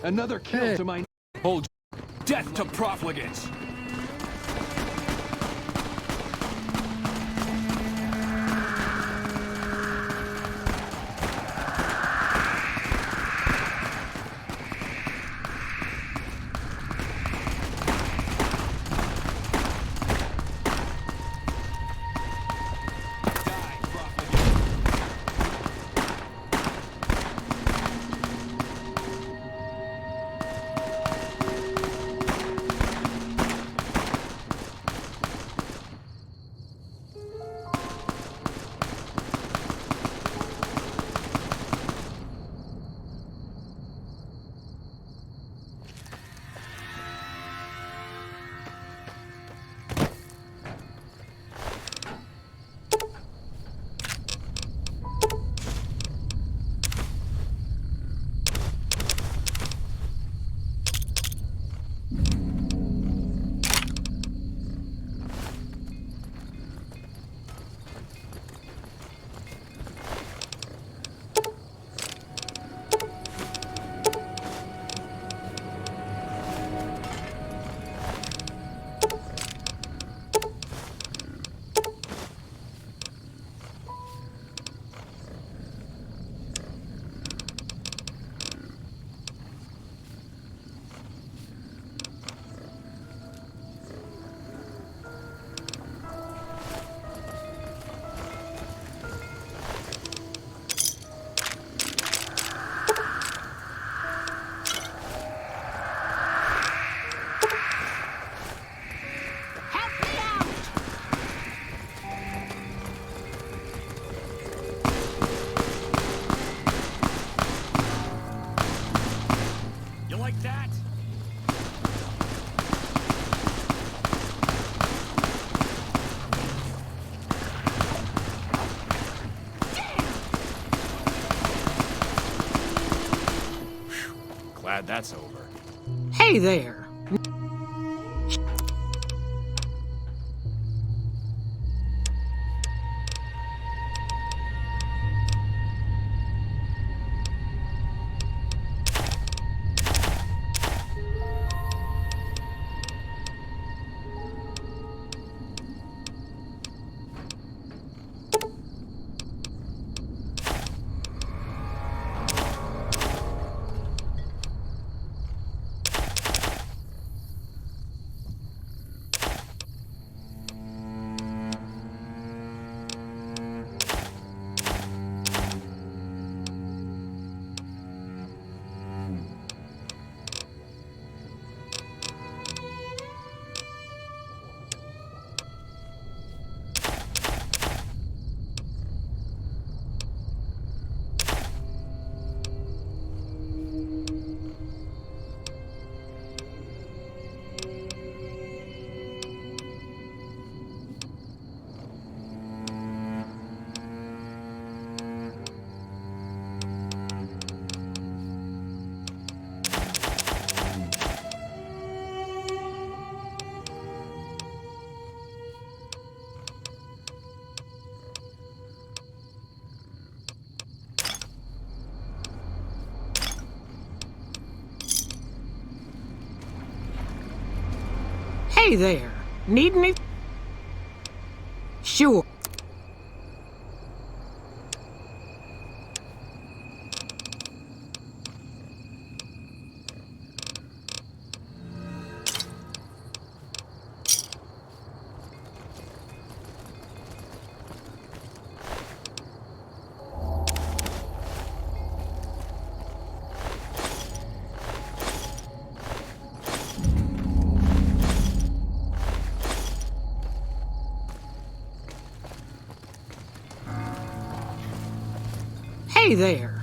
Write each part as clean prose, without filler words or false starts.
Another kill to my... Hold. Death to profligates! Glad that's over. Hey there. Hey there. Need any? Sure. Hey there.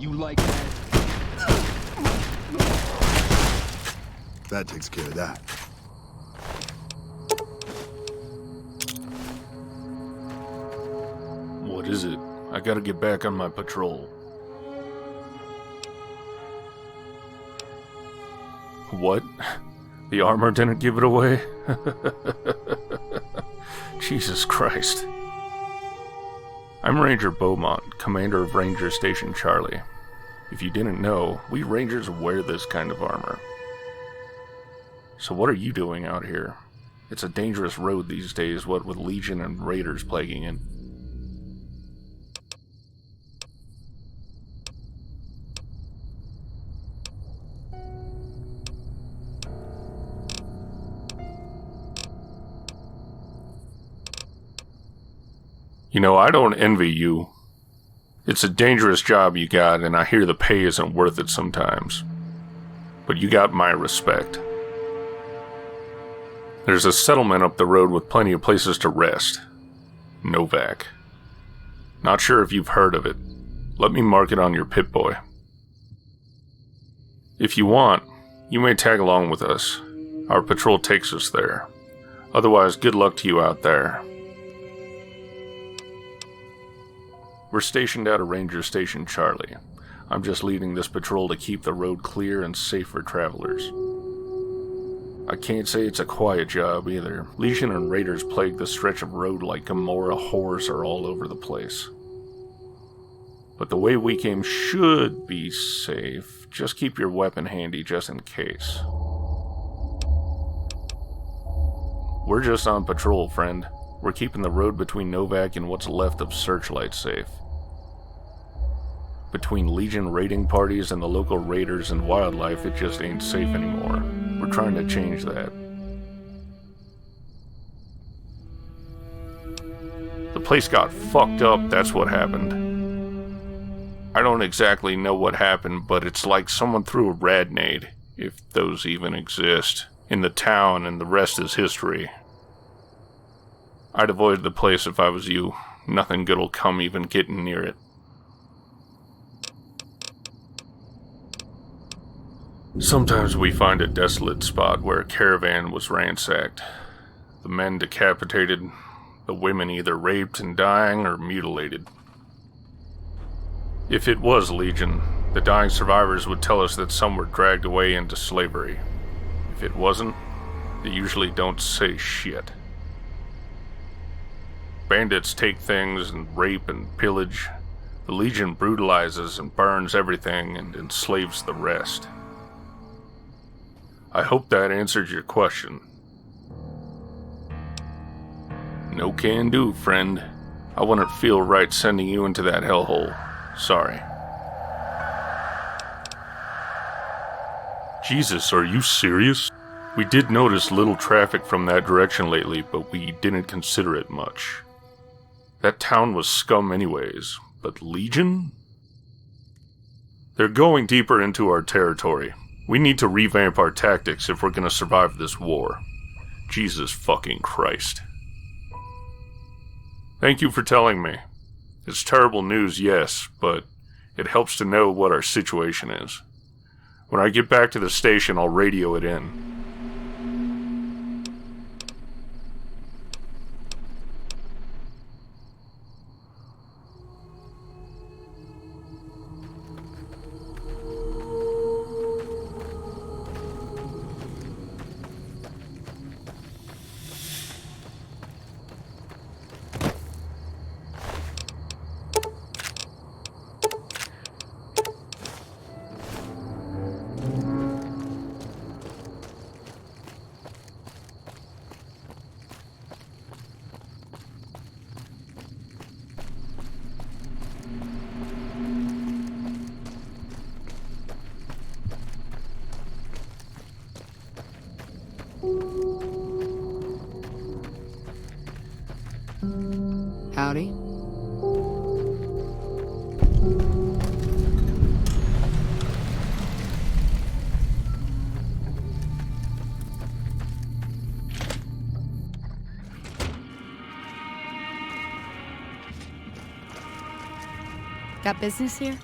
You like that? That takes care of that. What is it? I gotta get back on my patrol. What? The armor didn't give it away? Jesus Christ. I'm Ranger Beaumont, commander of Ranger Station Charlie. If you didn't know, we Rangers wear this kind of armor. So what are you doing out here? It's a dangerous road these days, what with Legion and Raiders plaguing it. You know, I don't envy you. It's a dangerous job you got, and I hear the pay isn't worth it sometimes. But you got my respect. There's a settlement up the road with plenty of places to rest. Novak. Not sure if you've heard of it. Let me mark it on your Pip-Boy. If you want, you may tag along with us. Our patrol takes us there. Otherwise, good luck to you out there. We're stationed at a Ranger Station Charlie. I'm just leading this patrol to keep the road clear and safe for travelers. I can't say it's a quiet job either. Legion and Raiders plague the stretch of road like Gomorrah horrors are all over the place. But the way we came should be safe. Just keep your weapon handy just in case. We're just on patrol, friend. We're keeping the road between Novak and what's left of Searchlight safe. Between Legion raiding parties and the local raiders and wildlife, it just ain't safe anymore. We're trying to change that. The place got fucked up, that's what happened. I don't exactly know what happened, but it's like someone threw a radnade, if those even exist, in the town, and the rest is history. I'd avoid the place if I was you. Nothing good'll come even getting near it. Sometimes we find a desolate spot where a caravan was ransacked. The men decapitated, the women either raped and dying or mutilated. If it was Legion, the dying survivors would tell us that some were dragged away into slavery. If it wasn't, they usually don't say shit. Bandits take things and rape and pillage. The Legion brutalizes and burns everything and enslaves the rest. I hope that answered your question. No can do, friend. I wouldn't feel right sending you into that hellhole. Sorry. Jesus, are you serious? We did notice little traffic from that direction lately, but we didn't consider it much. That town was scum anyways, but Legion? They're going deeper into our territory. We need to revamp our tactics if we're gonna survive this war. Jesus fucking Christ. Thank you for telling me. It's terrible news, yes, but it helps to know what our situation is. When I get back to the station, I'll radio it in. Howdy. Got business here?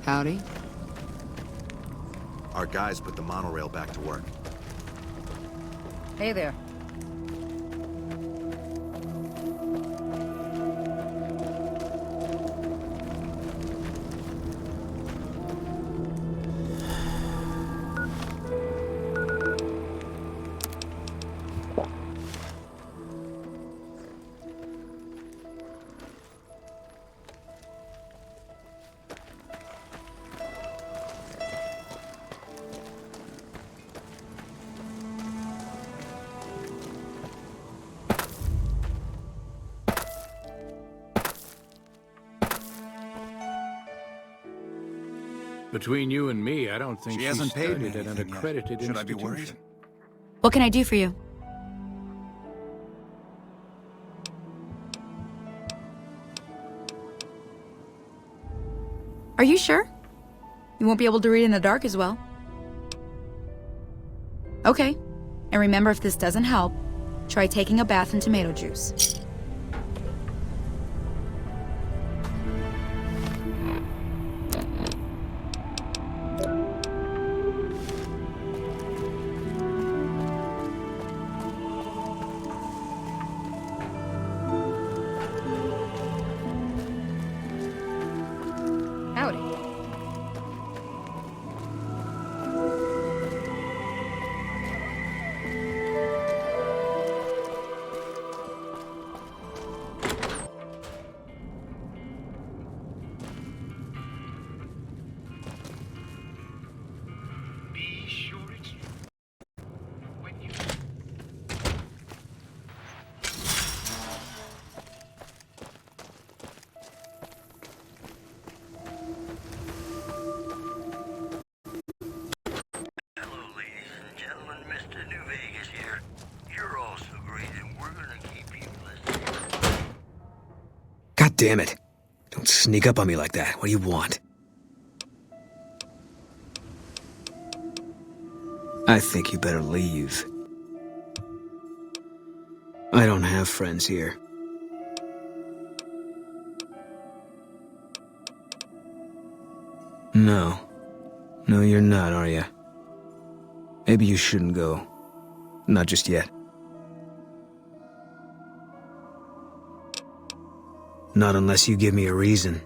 Howdy. Our guys put the monorail back to work. Hey there. Between you and me, I don't think She she hasn't paid me studied at an anything yet. accredited Should I be institution. worried? What can I do for you? Are you sure? You won't be able to read in the dark as well. Okay. And remember, if this doesn't help, try taking a bath in tomato juice. Howdy. Hello, ladies and gentlemen. Mr. New Vegas here. You're all so great, and we're gonna keep you listening. God damn it. Don't sneak up on me like that. What do you want? I think you better leave. I don't have friends here. No. No, you're not, are you? Maybe you shouldn't go. Not just yet. Not unless you give me a reason.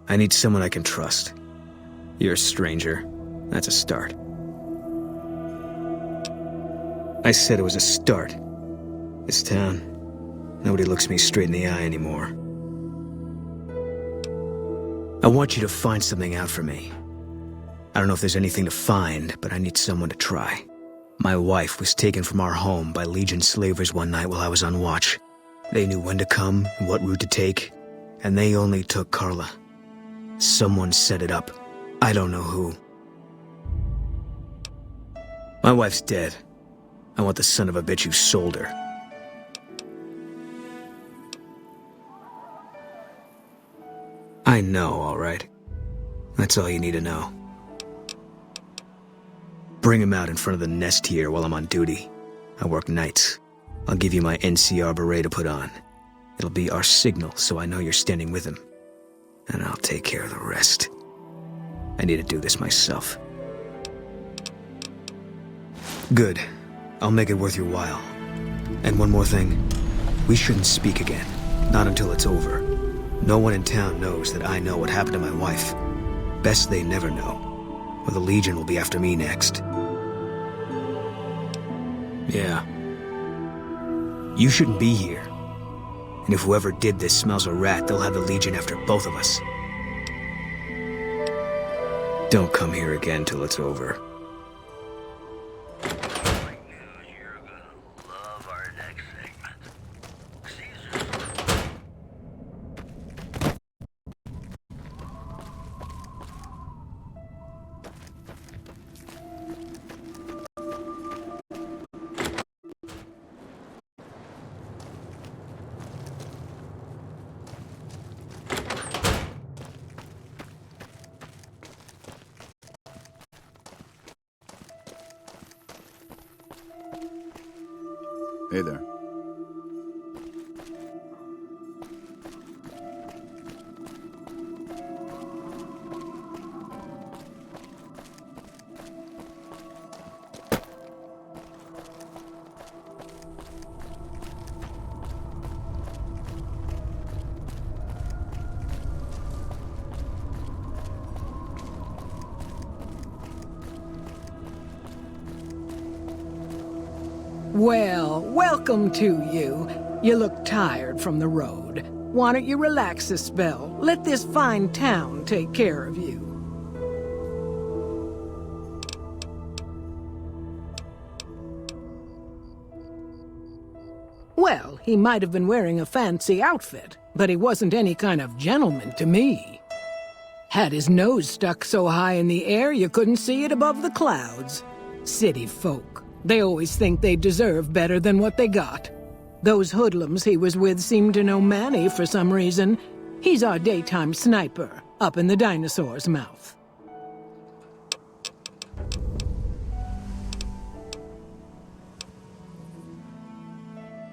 I need someone I can trust. You're a stranger. That's a start. I said it was a start. This town, nobody looks me straight in the eye anymore. I want you to find something out for me. I don't know if there's anything to find, but I need someone to try. My wife was taken from our home by Legion slavers one night while I was on watch. They knew when to come and what route to take, and they only took Carla. Someone set it up. I don't know who. My wife's dead. I want the son of a bitch who sold her. I know, all right. That's all you need to know. Bring him out in front of the nest here while I'm on duty. I work nights. I'll give you my NCR beret to put on. It'll be our signal so I know you're standing with him. And I'll take care of the rest. I need to do this myself. Good. I'll make it worth your while. And one more thing. We shouldn't speak again. Not until it's over. No one in town knows that I know what happened to my wife. Best they never know, or the Legion will be after me next. Yeah. You shouldn't be here. And if whoever did this smells a rat, they'll have the Legion after both of us. Don't come here again till it's over. Great news, you're gonna love our next segment. Caesar's. Hey there. Well, welcome to you. You look tired from the road. Why don't you relax a spell? Let this fine town take care of you. Well, he might have been wearing a fancy outfit, but he wasn't any kind of gentleman to me. Had his nose stuck so high in the air you couldn't see it above the clouds. City folk. They always think they deserve better than what they got. Those hoodlums he was with seemed to know Manny for some reason. He's our daytime sniper, up in the dinosaur's mouth.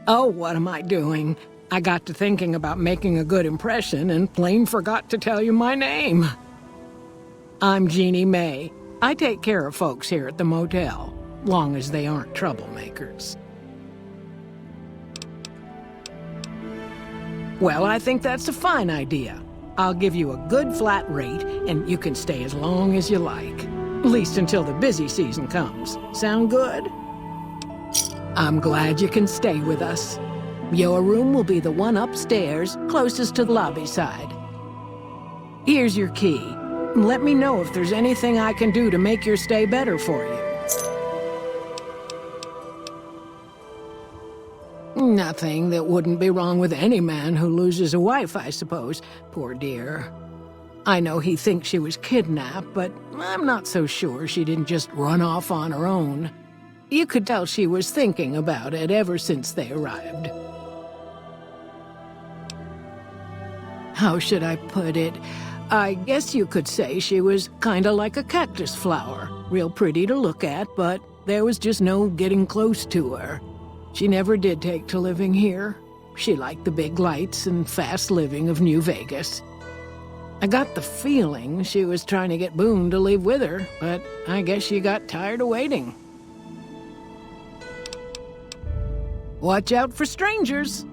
Oh, what am I doing? I got to thinking about making a good impression and plain forgot to tell you my name. I'm Jeannie May. I take care of folks here at the motel, long as they aren't troublemakers. Well, I think that's a fine idea. I'll give you a good flat rate, and you can stay as long as you like. At least until the busy season comes. Sound good? I'm glad you can stay with us. Your room will be the one upstairs, closest to the lobby side. Here's your key. Let me know if there's anything I can do to make your stay better for you. Nothing that wouldn't be wrong with any man who loses a wife, I suppose. Poor dear. I know he thinks she was kidnapped, but I'm not so sure she didn't just run off on her own. You could tell she was thinking about it ever since they arrived. How should I put it? I guess you could say she was kinda like a cactus flower. Real pretty to look at, but there was just no getting close to her. She never did take to living here. She liked the big lights and fast living of New Vegas. I got the feeling she was trying to get Boone to leave with her, but I guess she got tired of waiting. Watch out for strangers.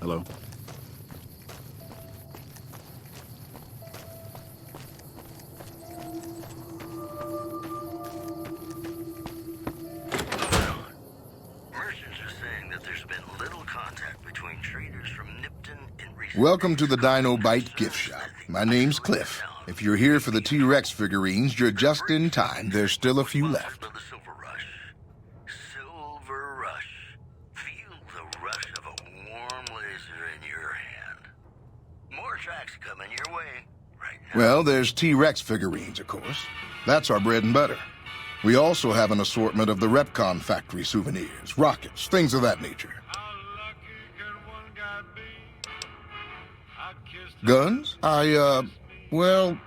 Hello? Merchants are saying that there's been little contact between traders from Nipton and recent... Welcome to the Dino Bite gift shop. My name's Cliff. If you're here for the T-Rex figurines, you're just in time. There's still a few left. The Silver Rush. Silver Rush. Feel the rush of a warm laser in your hand. More tracks coming your way right now. Well, there's T-Rex figurines, of course. That's our bread and butter. We also have an assortment of the Repcon factory souvenirs, rockets, things of that nature. Guns? Well,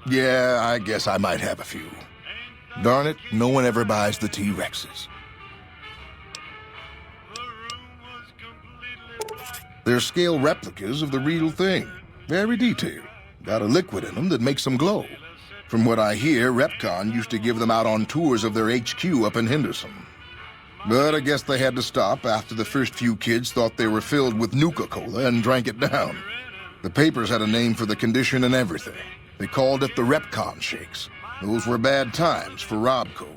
yeah, I guess I might have a few. Darn it, no one ever buys the T-Rexes. They're scale replicas of the real thing. Very detailed. Got a liquid in them that makes them glow. From what I hear, Repcon used to give them out on tours of their HQ up in Henderson. But I guess they had to stop after the first few kids thought they were filled with Nuka-Cola and drank it down. The papers had a name for the condition and everything. They called it the Repcon Shakes. Those were bad times for Robco.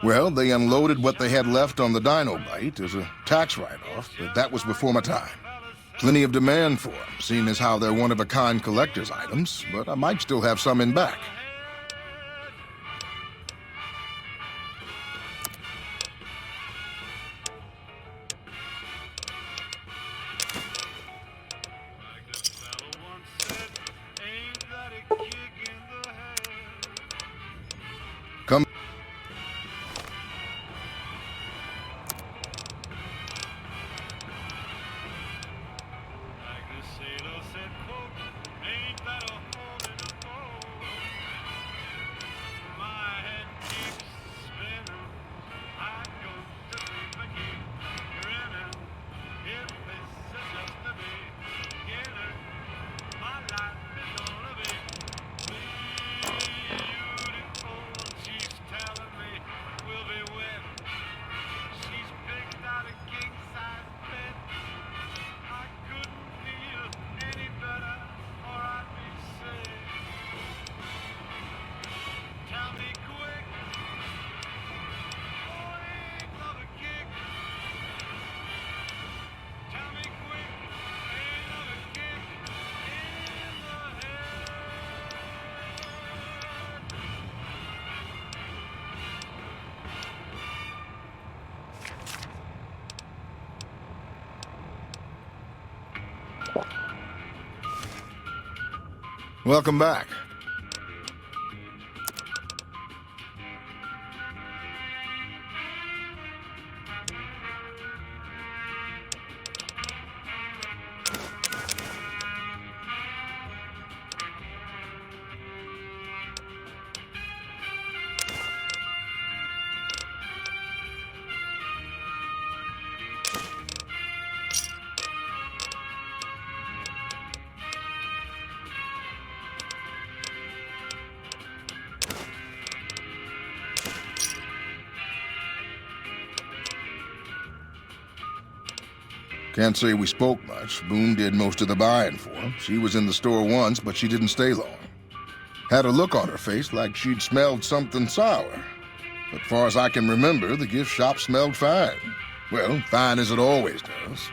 Well, they unloaded what they had left on the Dino Bite as a tax write-off, but that was before my time. Plenty of demand for them, seeing as how they're one-of-a-kind collector's items, but I might still have some in back. Come. Welcome back. Can't say we spoke much. Boone did most of the buying for him. She was in the store once, but she didn't stay long. Had a look on her face like she'd smelled something sour. But far as I can remember, the gift shop smelled fine. Well, fine as it always does.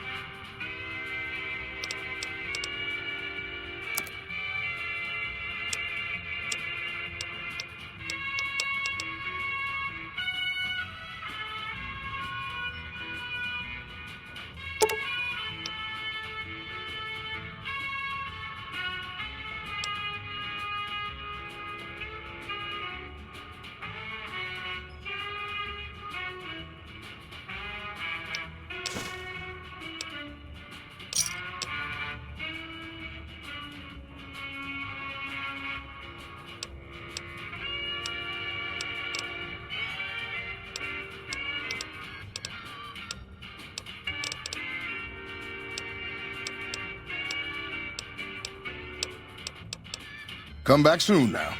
Come back soon now.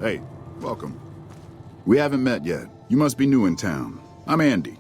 Hey, welcome. We haven't met yet. You must be new in town. I'm Andy.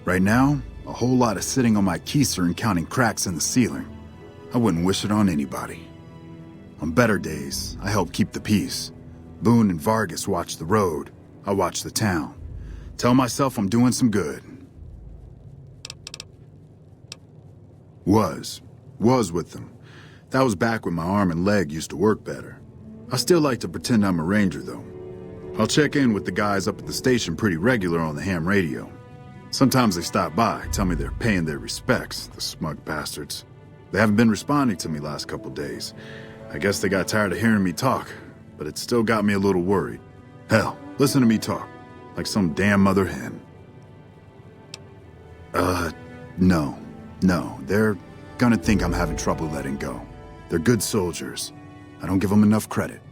Right now, a whole lot of sitting on my keister and counting cracks in the ceiling. I wouldn't wish it on anybody. On better days, I help keep the peace. Boone and Vargas watch the road. I watch the town. Tell myself I'm doing some good. Was with them. That was back when my arm and leg used to work better. I still like to pretend I'm a ranger, though. I'll check in with the guys up at the station pretty regular on the ham radio. Sometimes they stop by, tell me they're paying their respects, the smug bastards. They haven't been responding to me last couple days. I guess they got tired of hearing me talk, but it still got me a little worried. Hell, listen to me talk, like some damn mother hen. No, they're gonna think I'm having trouble letting go. They're good soldiers. I don't give them enough credit.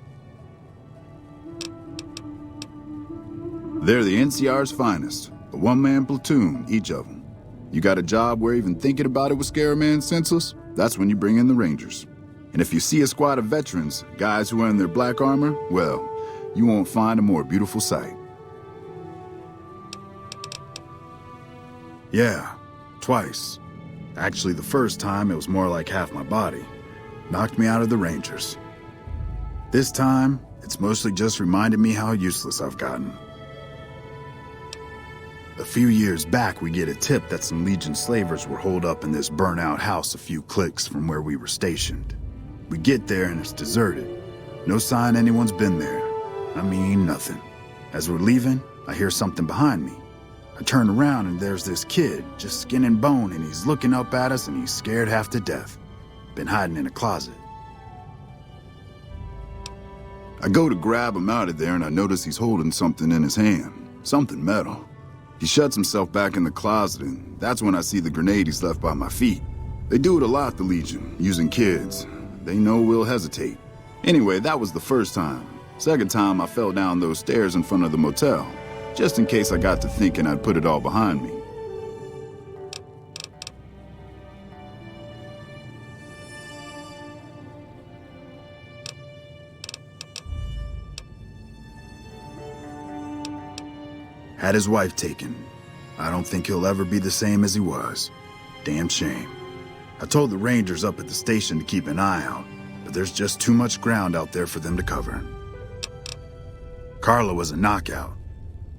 They're the NCR's finest. A one-man platoon, each of them. You got a job where even thinking about it would scare a man senseless? That's when you bring in the Rangers. And if you see a squad of veterans, guys who are in their black armor, well, you won't find a more beautiful sight. Yeah, twice. Actually, the first time it was more like half my body. Knocked me out of the Rangers. This time, it's mostly just reminded me how useless I've gotten. A few years back, we get a tip that some Legion slavers were holed up in this burnt-out house a few clicks from where we were stationed. We get there and it's deserted. No sign anyone's been there. I mean, nothing. As we're leaving, I hear something behind me. I turn around and there's this kid, just skin and bone, and he's looking up at us and he's scared half to death. Been hiding in a closet. I go to grab him out of there and I notice he's holding something in his hand. Something metal. He shuts himself back in the closet, and that's when I see the grenade he's left by my feet. They do it a lot, the Legion, using kids. They know we'll hesitate. Anyway, that was the first time. Second time, I fell down those stairs in front of the motel, just in case I got to thinking I'd put it all behind me. Had his wife taken. I don't think he'll ever be the same as he was. Damn shame. I told the Rangers up at the station to keep an eye out, but there's just too much ground out there for them to cover. Carla was a knockout.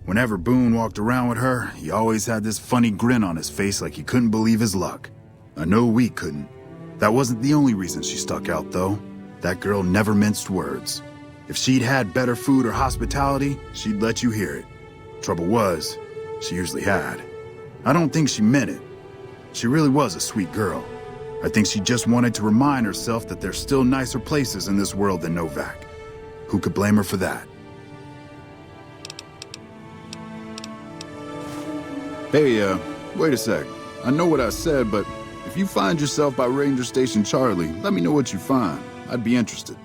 Whenever Boone walked around with her, he always had this funny grin on his face like he couldn't believe his luck. I know we couldn't. That wasn't the only reason she stuck out, though. That girl never minced words. If she'd had better food or hospitality, she'd let you hear it. Trouble was, she usually had. I don't think she meant it. She really was a sweet girl. I think she just wanted to remind herself that there's still nicer places in this world than Novak. Who could blame her for that? Hey, wait a sec. I know what I said, but if you find yourself by Ranger Station Charlie, let me know what you find. I'd be interested.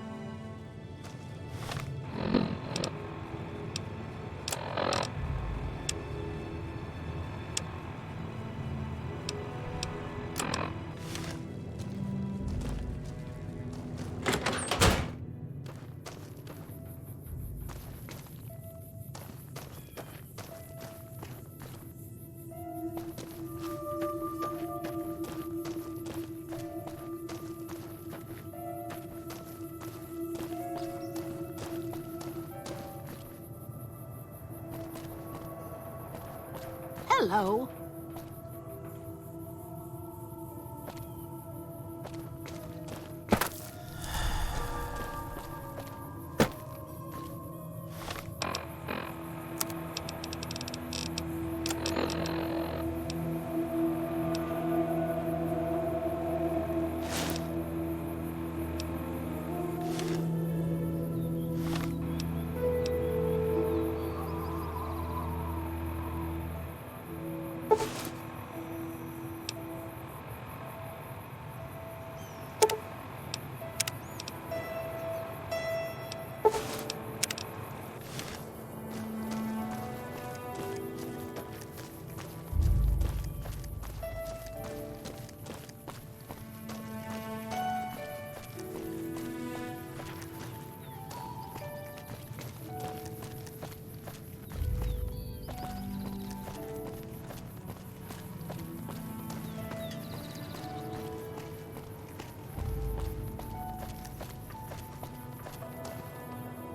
Hello.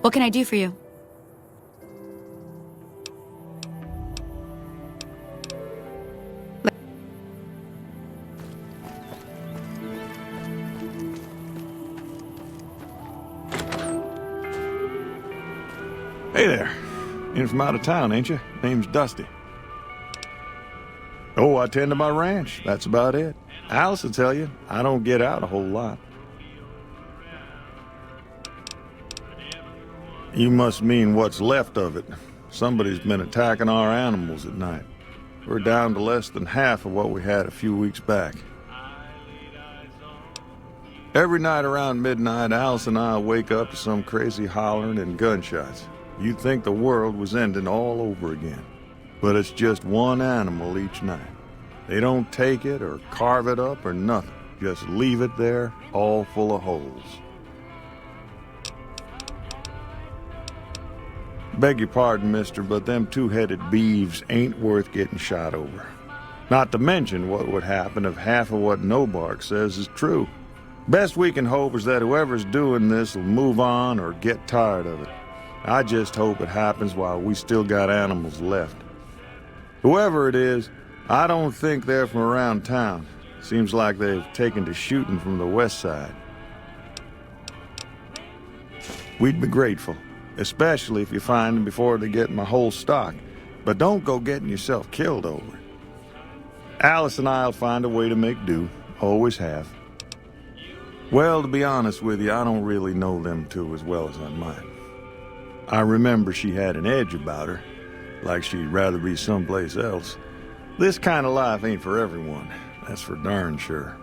What can I do for you? Hey there. In from out of town, ain't you? Name's Dusty. Oh, I tend to my ranch. That's about it. Alice will tell you, I don't get out a whole lot. You must mean what's left of it. Somebody's been attacking our animals at night. We're down to less than half of what we had a few weeks back. Every night around midnight, Alice and I wake up to some crazy hollering and gunshots. You'd think the world was ending all over again. But it's just one animal each night. They don't take it or carve it up or nothing. Just leave it there, all full of holes. Beg your pardon, mister, but them two-headed beeves ain't worth getting shot over. Not to mention what would happen if half of what Nobark says is true. Best we can hope is that whoever's doing this will move on or get tired of it. I just hope it happens while we still got animals left. Whoever it is, I don't think they're from around town. Seems like they've taken to shooting from the west side. We'd be grateful, especially if you find them before they get my whole stock. But don't go getting yourself killed over it. Alice and I'll find a way to make do. Always have. Well, to be honest with you, I don't really know them two as well as I might. I remember she had an edge about her, like she'd rather be someplace else. This kind of life ain't for everyone, that's for darn sure.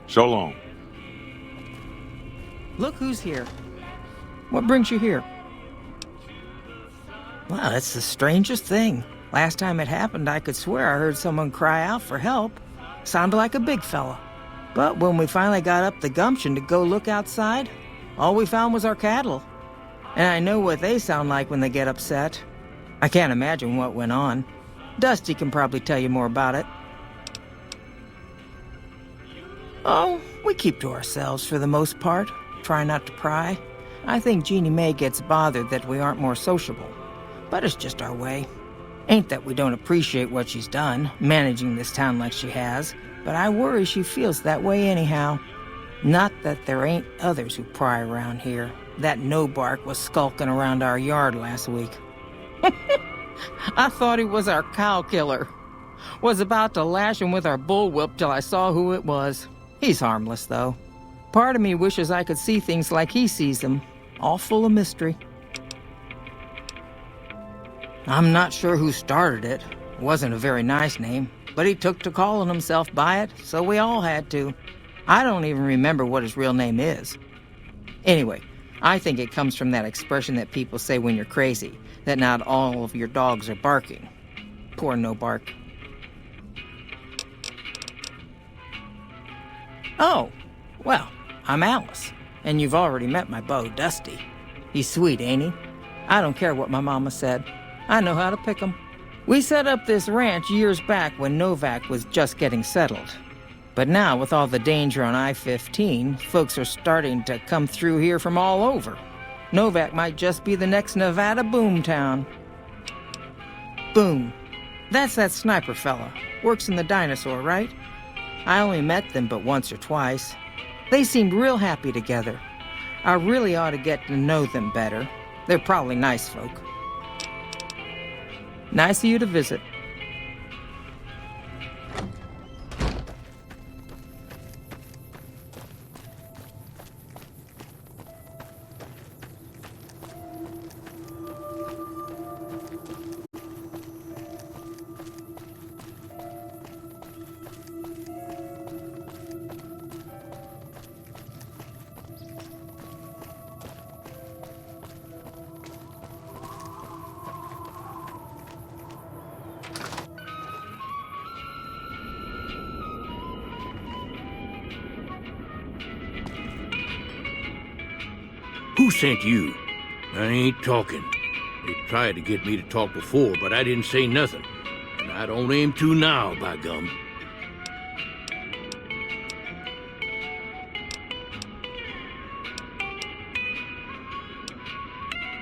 So long. Look who's here. What brings you here? Well, it's the strangest thing. Last time it happened, I could swear I heard someone cry out for help. Sounded like a big fella. But when we finally got up the gumption to go look outside, all we found was our cattle. And I know what they sound like when they get upset. I can't imagine what went on. Dusty can probably tell you more about it. Oh, we keep to ourselves for the most part. Try not to pry. I think Jeannie Mae gets bothered that we aren't more sociable. But it's just our way. Ain't that we don't appreciate what she's done, managing this town like she has, but I worry she feels that way anyhow. Not that there ain't others who pry around here. That no-bark was skulking around our yard last week. I thought he was our cow killer. Was about to lash him with our bullwhip till I saw who it was. He's harmless, though. Part of me wishes I could see things like he sees them, all full of mystery. I'm not sure who started it. It wasn't a very nice name, but he took to calling himself by it, so we all had to. I don't even remember what his real name is. Anyway, I think it comes from that expression that people say when you're crazy, that not all of your dogs are barking. Poor no-bark. Oh, well, I'm Alice, and you've already met my beau, Dusty. He's sweet, ain't he? I don't care what my mama said. I know how to pick 'em. We set up this ranch years back when Novak was just getting settled. But now, with all the danger on I-15, folks are starting to come through here from all over. Novak might just be the next Nevada boomtown. Boom. That's that sniper fella. Works in the dinosaur, right? I only met them but once or twice. They seemed real happy together. I really ought to get to know them better. They're probably nice folk. Nice of you to visit. Who sent you? I ain't talking. They tried to get me to talk before, but I didn't say nothing. And I don't aim to now, by gum.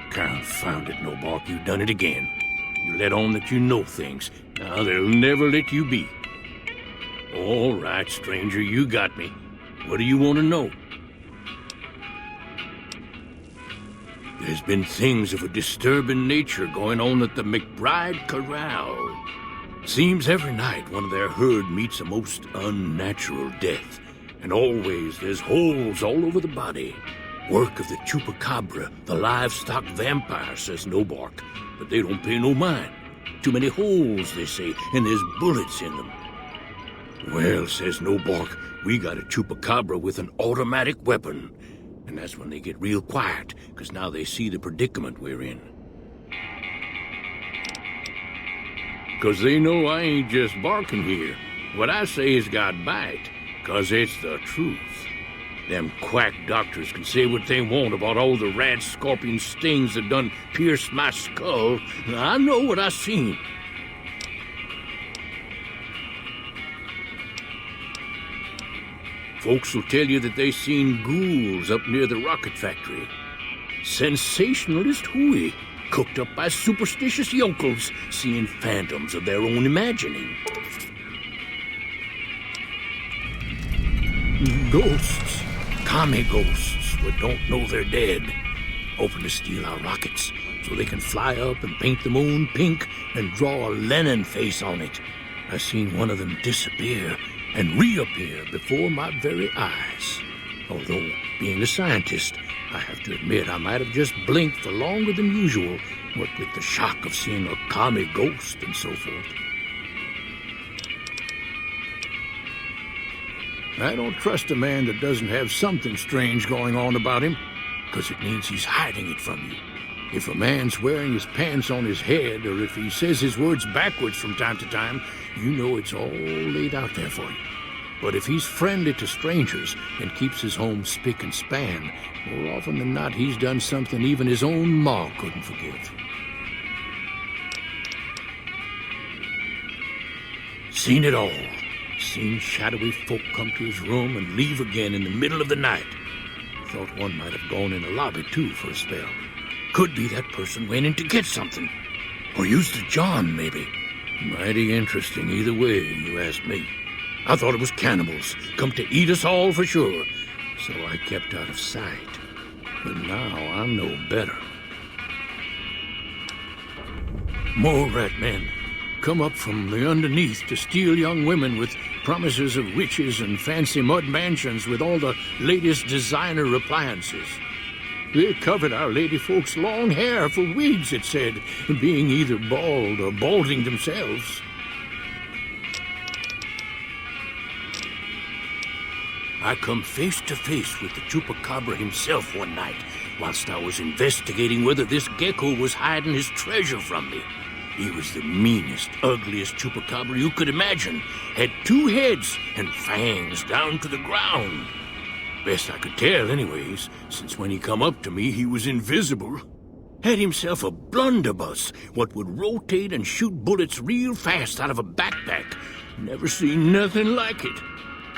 Confound it, No-Bark, you done it again. You let on that you know things. Now they'll never let you be. All right, stranger, you got me. What do you want to know? There's been things of a disturbing nature going on at the McBride Corral. Seems every night one of their herd meets a most unnatural death. And always there's holes all over the body. Work of the chupacabra, the livestock vampire, says No-Bark. But they don't pay no mind. Too many holes, they say, and there's bullets in them. Well, says No-Bark, we got a chupacabra with an automatic weapon. And that's when they get real quiet, because now they see the predicament we're in. Because they know I ain't just barking here. What I say has got bite, because it's the truth. Them quack doctors can say what they want about all the rad scorpion stings that done pierced my skull. I know what I seen. Folks will tell you that they seen ghouls up near the rocket factory. Sensationalist hooey, cooked up by superstitious yokels, seeing phantoms of their own imagining. Ghosts, commie ghosts, who don't know they're dead, hoping to steal our rockets so they can fly up and paint the moon pink and draw a Lenin face on it. I seen one of them disappear and reappear before my very eyes. Although, being a scientist, I have to admit I might have just blinked for longer than usual, what with the shock of seeing a commie ghost and so forth. I don't trust a man that doesn't have something strange going on about him, because it means he's hiding it from you. If a man's wearing his pants on his head, or if he says his words backwards from time to time, you know it's all laid out there for you. But if he's friendly to strangers and keeps his home spick and span, more often than not he's done something even his own ma couldn't forgive. Seen it all. Seen shadowy folk come to his room and leave again in the middle of the night. Thought one might have gone in the lobby, too, for a spell. Could be that person went in to get something. Or used the John, maybe. Mighty interesting either way, you ask me. I thought it was cannibals, come to eat us all for sure. So I kept out of sight. But now I know better. More rat men come up from the underneath to steal young women with promises of riches and fancy mud mansions with all the latest designer appliances. They covered our lady folks' long hair for weeds, it said, being either bald or balding themselves. I come face to face with the chupacabra himself one night, whilst I was investigating whether this gecko was hiding his treasure from me. He was the meanest, ugliest chupacabra you could imagine. Had 2 heads and fangs down to the ground. Best I could tell anyways, since when he come up to me he was invisible. Had himself a blunderbuss, what would rotate and shoot bullets real fast out of a backpack. Never seen nothing like it.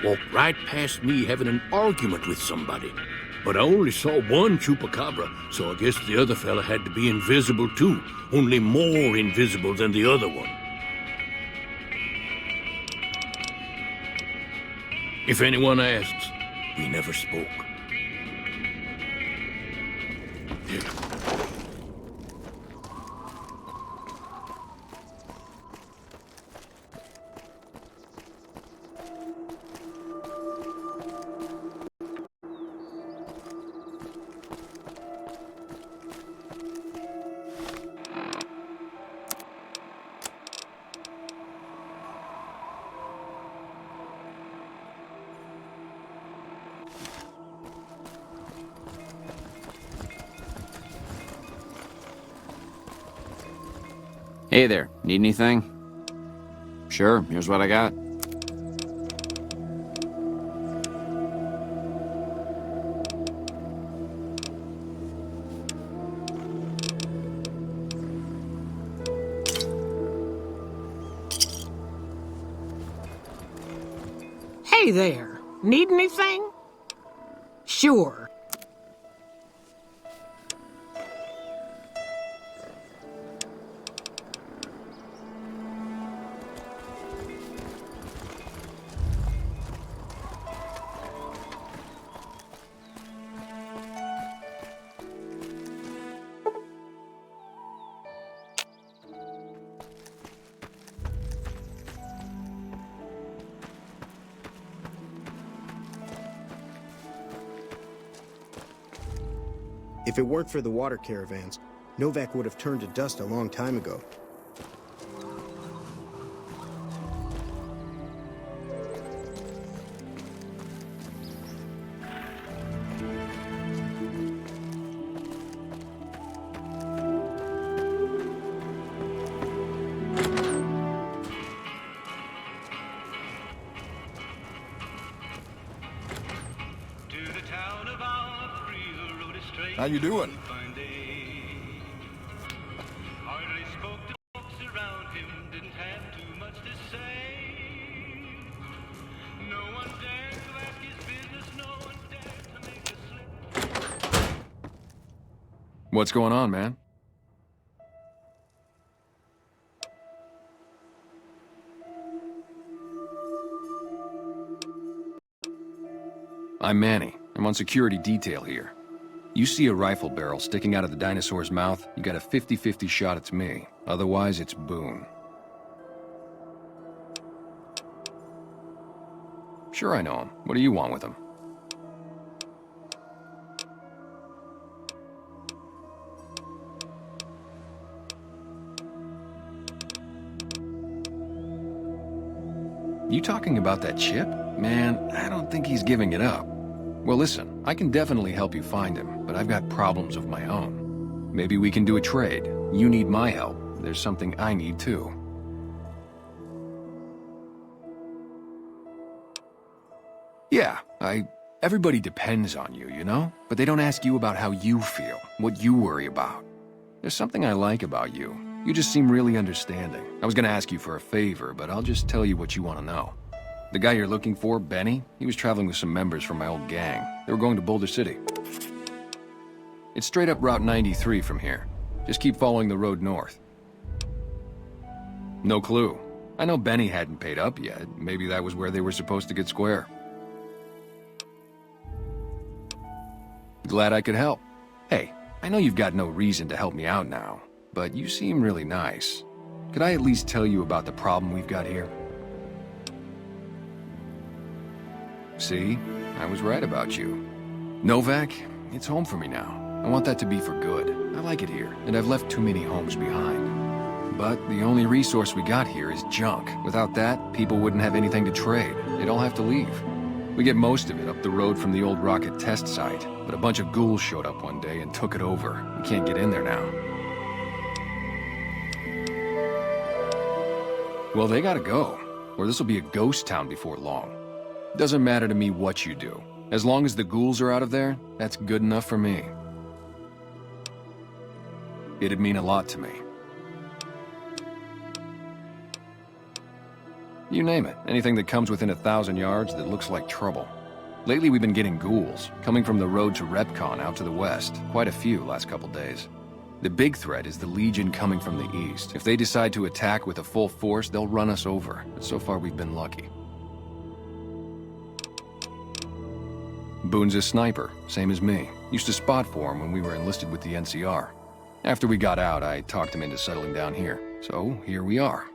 Walked right past me having an argument with somebody. But I only saw one chupacabra, so I guess the other fella had to be invisible too, only more invisible than the other one. If anyone asks, we never spoke. Hey there, need anything? Sure, here's what I got. Hey there, need anything? Sure. If it weren't for the water caravans, Novak would have turned to dust a long time ago. How you doing? What's going on, man? I'm Manny. I'm on security detail here. You see a rifle barrel sticking out of the dinosaur's mouth, you got a 50-50 shot it's me. Otherwise, it's Boone. Sure I know him. What do you want with him? You talking about that chip? Man, I don't think he's giving it up. Well, listen, I can definitely help you find him, but I've got problems of my own. Maybe we can do a trade. You need my help. There's something I need too. Yeah, everybody depends on you, you know? But they don't ask you about how you feel, what you worry about. There's something I like about you. You just seem really understanding. I was gonna ask you for a favor, but I'll just tell you what you want to know. The guy you're looking for, Benny, he was traveling with some members from my old gang. They were going to Boulder City. It's straight up Route 93 from here. Just keep following the road north. No clue. I know Benny hadn't paid up yet. Maybe that was where they were supposed to get square. Glad I could help. Hey, I know you've got no reason to help me out now, but you seem really nice. Could I at least tell you about the problem we've got here? See? I was right about you. Novak, it's home for me now. I want that to be for good. I like it here, and I've left too many homes behind. But the only resource we got here is junk. Without that, people wouldn't have anything to trade. They'd all have to leave. We get most of it up the road from the old rocket test site, but a bunch of ghouls showed up one day and took it over. We can't get in there now. Well, they gotta go, or this'll be a ghost town before long. Doesn't matter to me what you do. As long as the ghouls are out of there, that's good enough for me. It'd mean a lot to me. You name it, anything that comes within 1,000 yards that looks like trouble. Lately we've been getting ghouls, coming from the road to Repcon out to the west. Quite a few last couple days. The big threat is the Legion coming from the east. If they decide to attack with a full force, they'll run us over. But so far we've been lucky. Boone's a sniper, same as me. Used to spot for him when we were enlisted with the NCR. After we got out, I talked him into settling down here. So, here we are.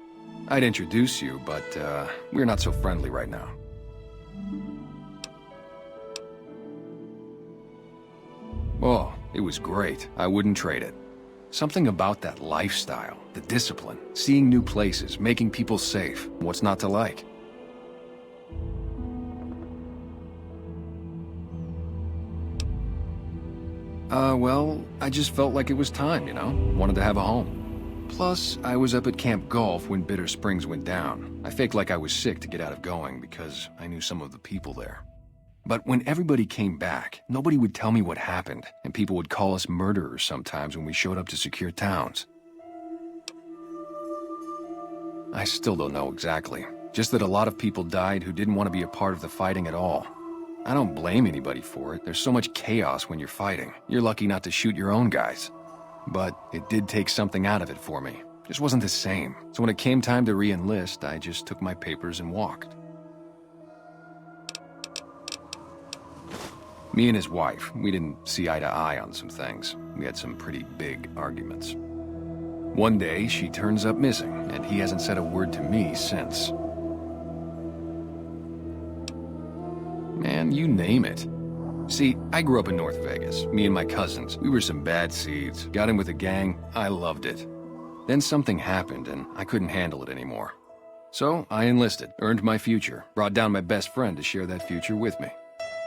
I'd introduce you, but, we're not so friendly right now. Oh, it was great. I wouldn't trade it. Something about that lifestyle, the discipline, seeing new places, making people safe. What's not to like? Well, I just felt like it was time, you know? Wanted to have a home. Plus, I was up at Camp Golf when Bitter Springs went down. I faked like I was sick to get out of going because I knew some of the people there. But when everybody came back, nobody would tell me what happened, and people would call us murderers sometimes when we showed up to secure towns. I still don't know exactly. Just that a lot of people died who didn't want to be a part of the fighting at all. I don't blame anybody for it. There's so much chaos when you're fighting. You're lucky not to shoot your own guys. But it did take something out of it for me. Just wasn't the same. So when it came time to re-enlist, I just took my papers and walked. Me and his wife, we didn't see eye to eye on some things. We had some pretty big arguments. One day, she turns up missing, and he hasn't said a word to me since. Man, you name it. See, I grew up in North Vegas. Me and my cousins, we were some bad seeds. Got in with a gang, I loved it. Then something happened, and I couldn't handle it anymore. So I enlisted, earned my future, brought down my best friend to share that future with me.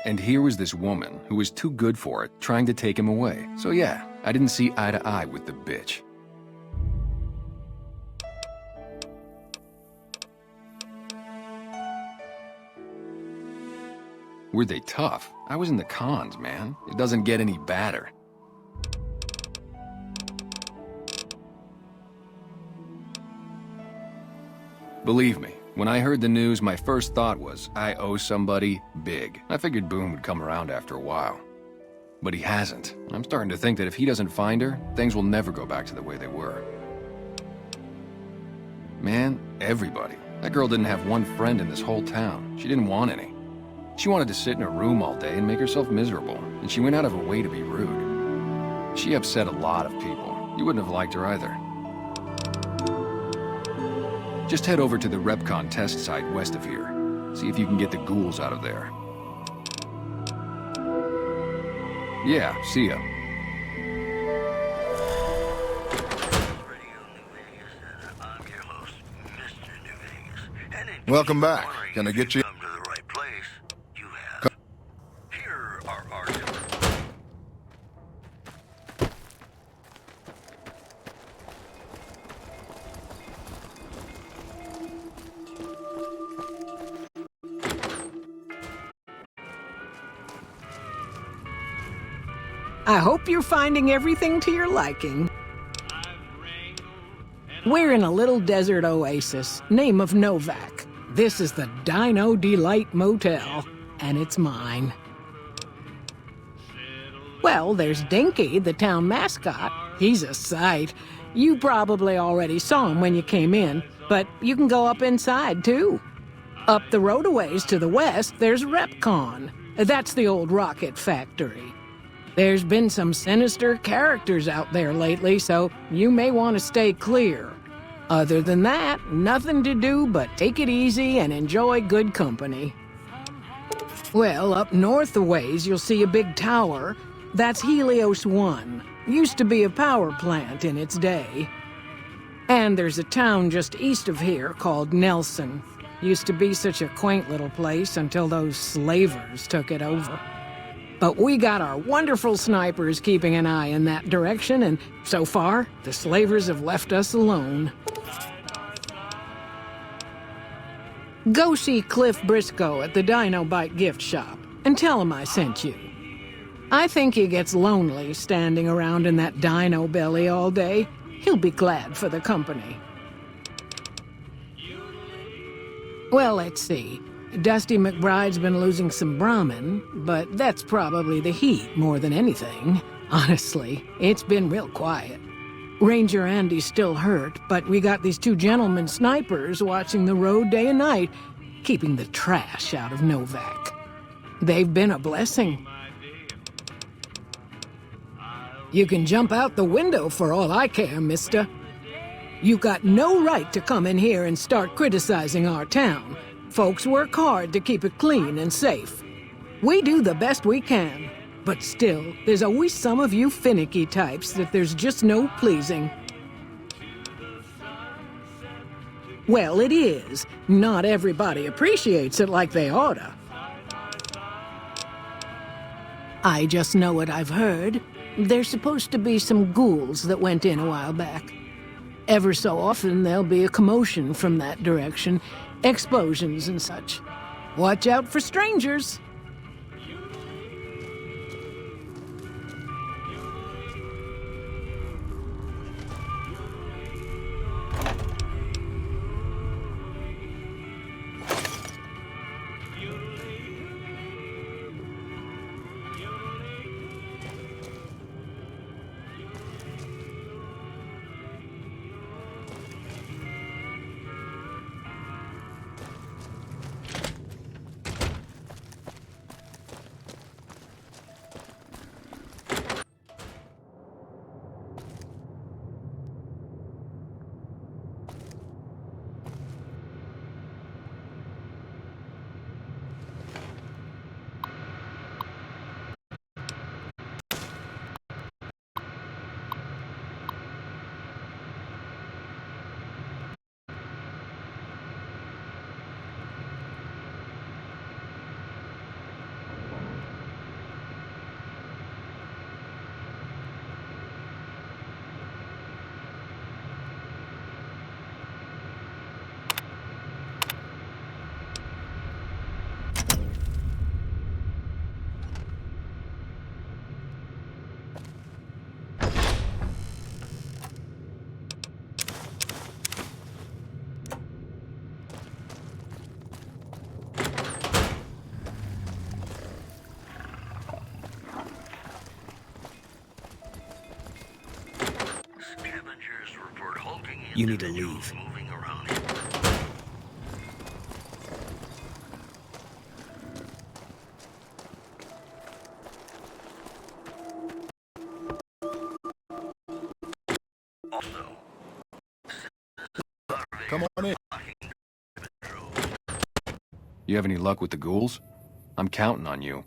And here was this woman who was too good for it, trying to take him away. So yeah, I didn't see eye to eye with the bitch. Were they tough? I was in the cons, man. It doesn't get any badder. Believe me, when I heard the news, my first thought was, I owe somebody big. I figured Boone would come around after a while. But he hasn't. I'm starting to think that if he doesn't find her, things will never go back to the way they were. Man, everybody. That girl didn't have one friend in this whole town. She didn't want any. She wanted to sit in her room all day and make herself miserable, and she went out of her way to be rude. She upset a lot of people. You wouldn't have liked her either. Just head over to the Repcon test site west of here. See if you can get the ghouls out of there. Yeah, see ya. Radio New Vegas, I'm your host, Mr. New Vegas. And in Welcome back. Can I get you? Come to the right place. You have. Here are our tools. I hope you're finding everything to your liking. We're in a little desert oasis, name of Novak. This is the Dino Delight Motel, and it's mine. Well, there's Dinky, the town mascot. He's a sight. You probably already saw him when you came in, but you can go up inside, too. Up the road a ways to the west, there's Repcon. That's the old rocket factory. There's been some sinister characters out there lately, so you may want to stay clear. Other than that, nothing to do but take it easy and enjoy good company. Well, up north a ways, you'll see a big tower. That's Helios 1. Used to be a power plant in its day. And there's a town just east of here called Nelson. Used to be such a quaint little place until those slavers took it over. But we got our wonderful snipers keeping an eye in that direction, and so far, the slavers have left us alone. Go see Cliff Briscoe at the Dino Bite gift shop, and tell him I sent you. I think he gets lonely standing around in that dino belly all day. He'll be glad for the company. Well, let's see. Dusty McBride's been losing some Brahmin, but that's probably the heat more than anything. Honestly, it's been real quiet. Ranger Andy's still hurt, but we got these two gentlemen snipers watching the road day and night, keeping the trash out of Novak. They've been a blessing. You can jump out the window for all I care, mister. You've got no right to come in here and start criticizing our town. Folks work hard to keep it clean and safe. We do the best we can, but still, there's always some of you finicky types that there's just no pleasing. Well, it is. Not everybody appreciates it like they oughta. I just know what I've heard. There's supposed to be some ghouls that went in a while back. Ever so often, there'll be a commotion from that direction. Explosions and such. Watch out for strangers. You need to leave. Come on in. You have any luck with the ghouls? I'm counting on you.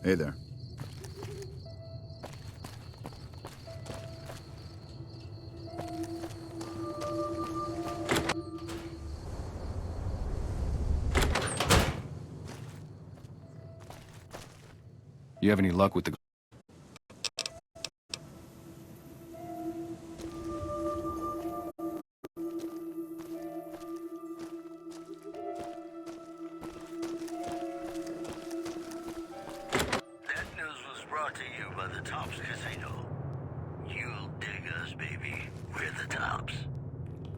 Hey there. You have any luck with the... That news was brought to you by the Tops Casino. You'll dig us, baby. We're the Tops.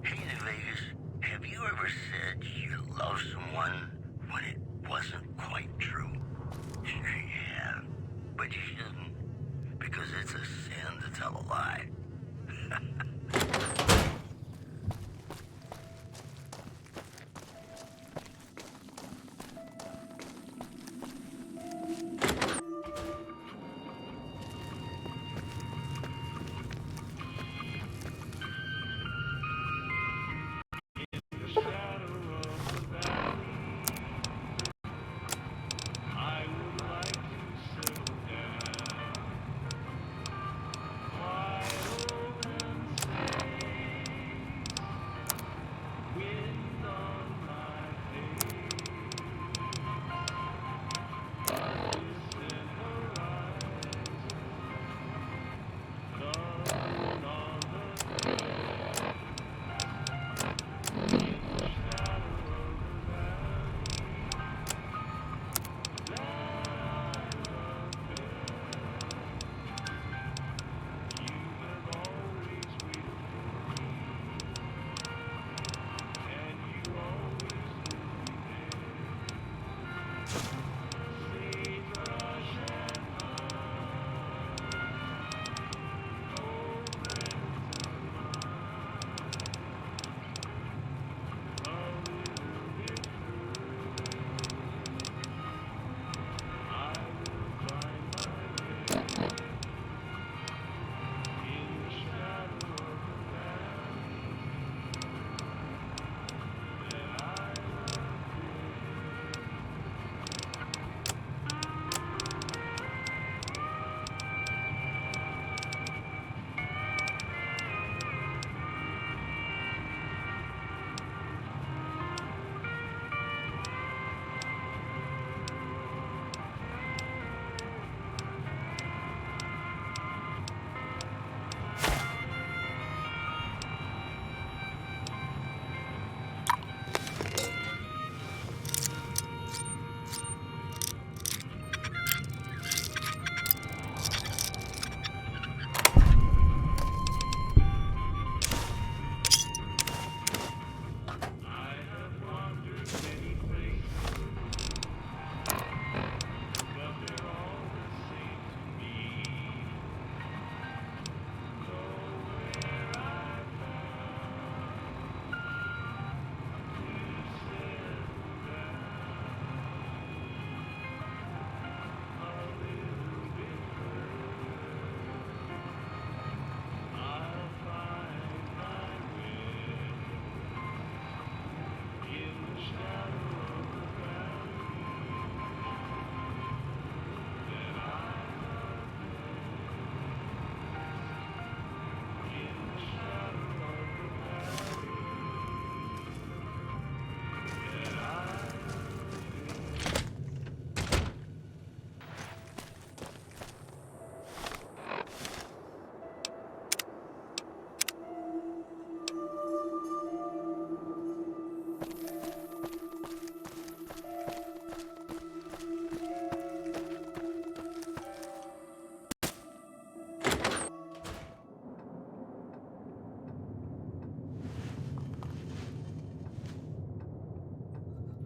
Hey, New Vegas, have you ever said you love someone when it wasn't quite true? Sure you have, but you shouldn't, because it's a sin to tell a lie.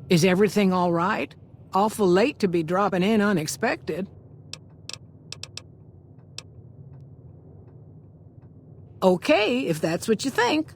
Is everything all right? Awful late to be dropping in unexpected. Okay, if that's what you think.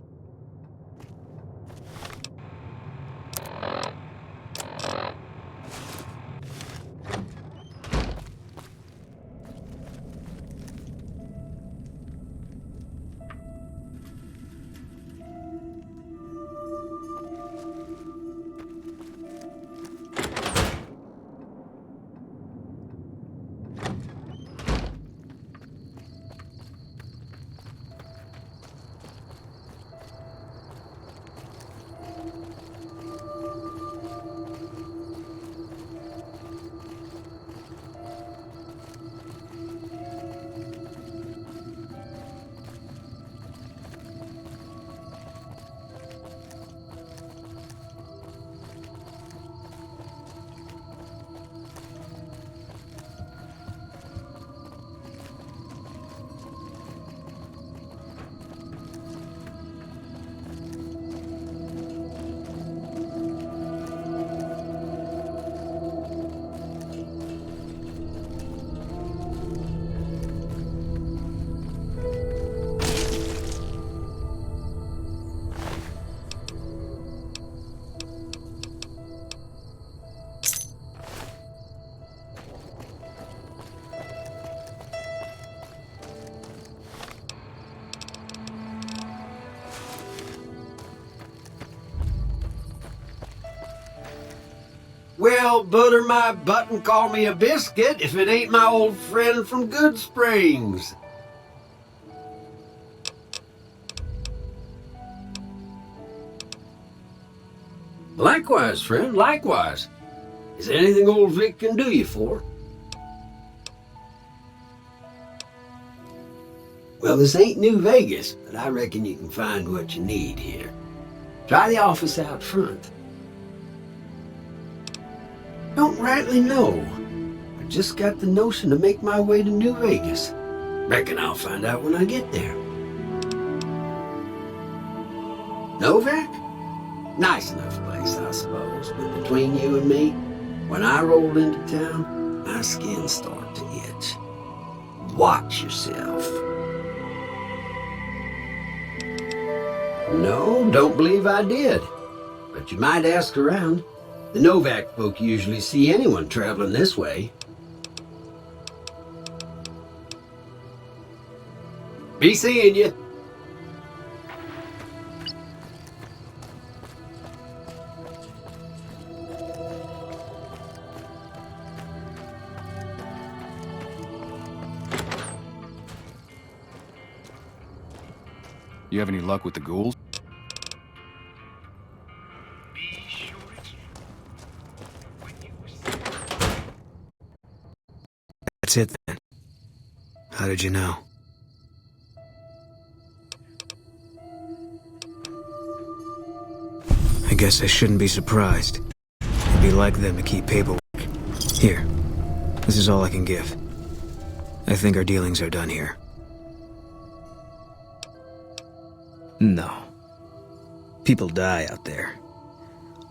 Well, butter my butt and call me a biscuit if it ain't my old friend from Good Springs. Likewise, friend, likewise. Is there anything old Vic can do you for? Well, this ain't New Vegas, but I reckon you can find what you need here. Try the office out front. Don't rightly know. I just got the notion to make my way to New Vegas. Reckon I'll find out when I get there. Novak? Nice enough place, I suppose, but between you and me, when I rolled into town, my skin started to itch. Watch yourself. No, don't believe I did. But you might ask around. The Novak folk usually see anyone traveling this way. Be seeing you. You have any luck with the ghouls? That's it then. How did you know? I guess I shouldn't be surprised. It'd be like them to keep paperwork. Here. This is all I can give. I think our dealings are done here. No. People die out there.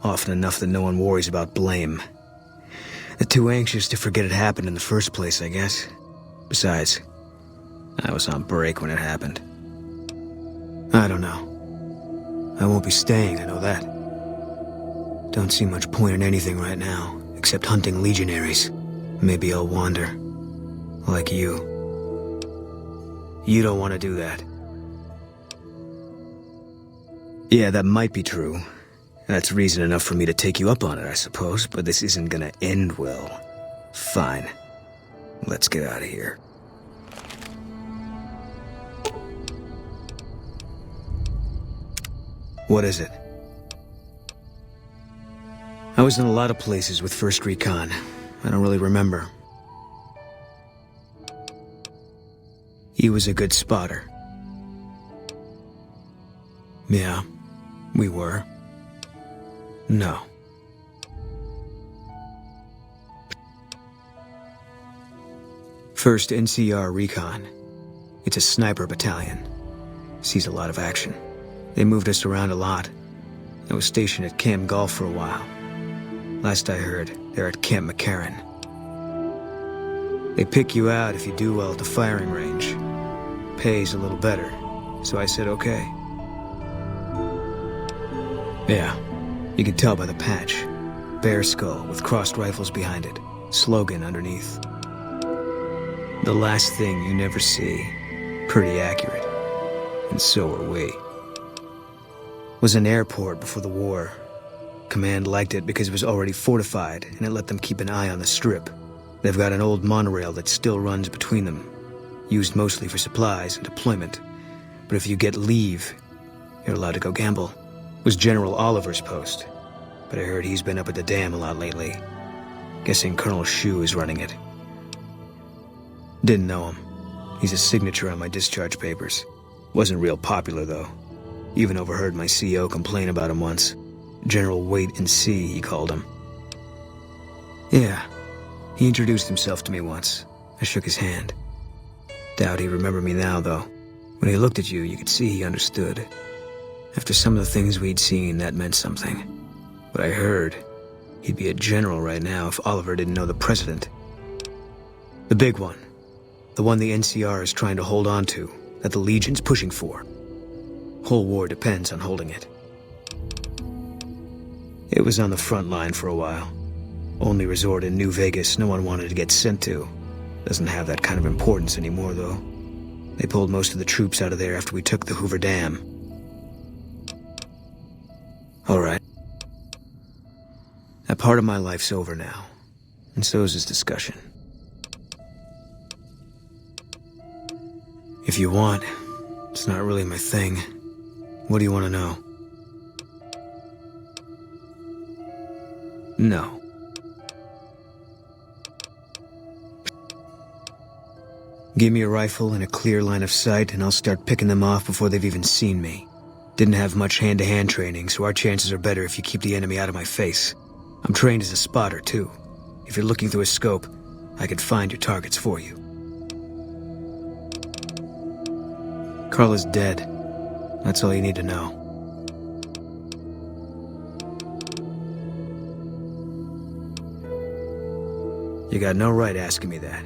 Often enough that no one worries about blame. They're too anxious to forget it happened in the first place, I guess. Besides, I was on break when it happened. I don't know. I won't be staying, I know that. Don't see much point in anything right now, except hunting legionaries. Maybe I'll wander. Like you. You don't want to do that. Yeah, that might be true. That's reason enough for me to take you up on it, I suppose, but this isn't gonna end well. Fine. Let's get out of here. What is it? I was in a lot of places with First Recon. I don't really remember. He was a good spotter. Yeah, we were. No. First NCR Recon. It's a sniper battalion. Sees a lot of action. They moved us around a lot. I was stationed at Camp Golf for a while. Last I heard, they're at Camp McCarran. They pick you out if you do well at the firing range. Pays a little better, so I said okay. Yeah. You can tell by the patch. Bear skull with crossed rifles behind it. Slogan underneath. The last thing you never see. Pretty accurate. And so are we. Was an airport before the war. Command liked it because it was already fortified, and it let them keep an eye on the strip. They've got an old monorail that still runs between them. Used mostly for supplies and deployment. But if you get leave, you're allowed to go gamble. Was General Oliver's post, but I heard he's been up at the dam a lot lately. Guessing Colonel Shu is running it. Didn't know him. He's a signature on my discharge papers. Wasn't real popular, though. Even overheard my CO complain about him once. General Wait and See, he called him. Yeah, he introduced himself to me once. I shook his hand. Doubt he remembered me now, though. When he looked at you, you could see he understood. After some of the things we'd seen, that meant something. But I heard he'd be a general right now if Oliver didn't know the president. The big one. The one the NCR is trying to hold on to, that the Legion's pushing for. Whole war depends on holding it. It was on the front line for a while. Only resort in New Vegas no one wanted to get sent to. Doesn't have that kind of importance anymore, though. They pulled most of the troops out of there after we took the Hoover Dam. All right. That That part of my life's over now, and so is this discussion. If you want, it's not really my thing. What do you want to know? No. Give me a rifle and a clear line of sight, and I'll start picking them off before they've even seen me. Didn't have much hand-to-hand training, so our chances are better if you keep the enemy out of my face. I'm trained as a spotter, too. If you're looking through a scope, I could find your targets for you. Carla's dead. That's all you need to know. You got no right asking me that.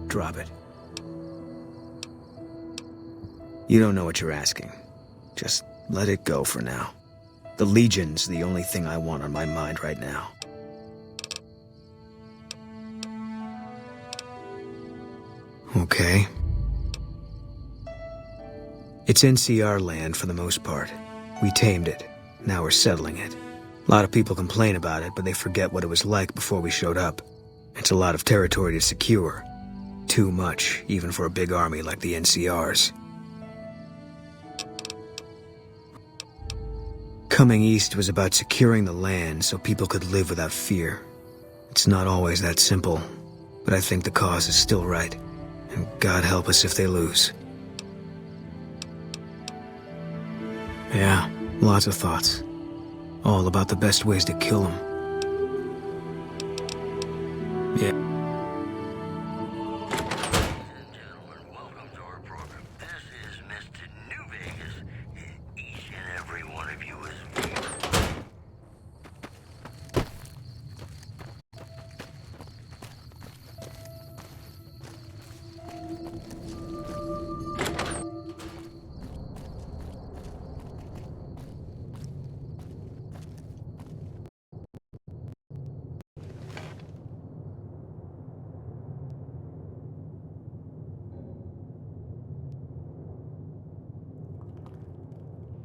Drop it. You don't know what you're asking. Just let it go for now. The Legion's the only thing I want on my mind right now. Okay. It's NCR land for the most part. We tamed it. Now we're settling it. A lot of people complain about it, but they forget what it was like before we showed up. It's a lot of territory to secure. Too much, even for a big army like the NCR's. Coming east was about securing the land so people could live without fear. It's not always that simple, but I think the cause is still right. And God help us if they lose. Yeah, lots of thoughts. All about the best ways to kill them. Yeah.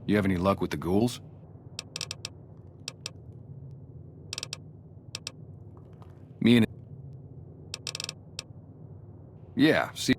You have any luck with the ghouls? Me and... Yeah, see...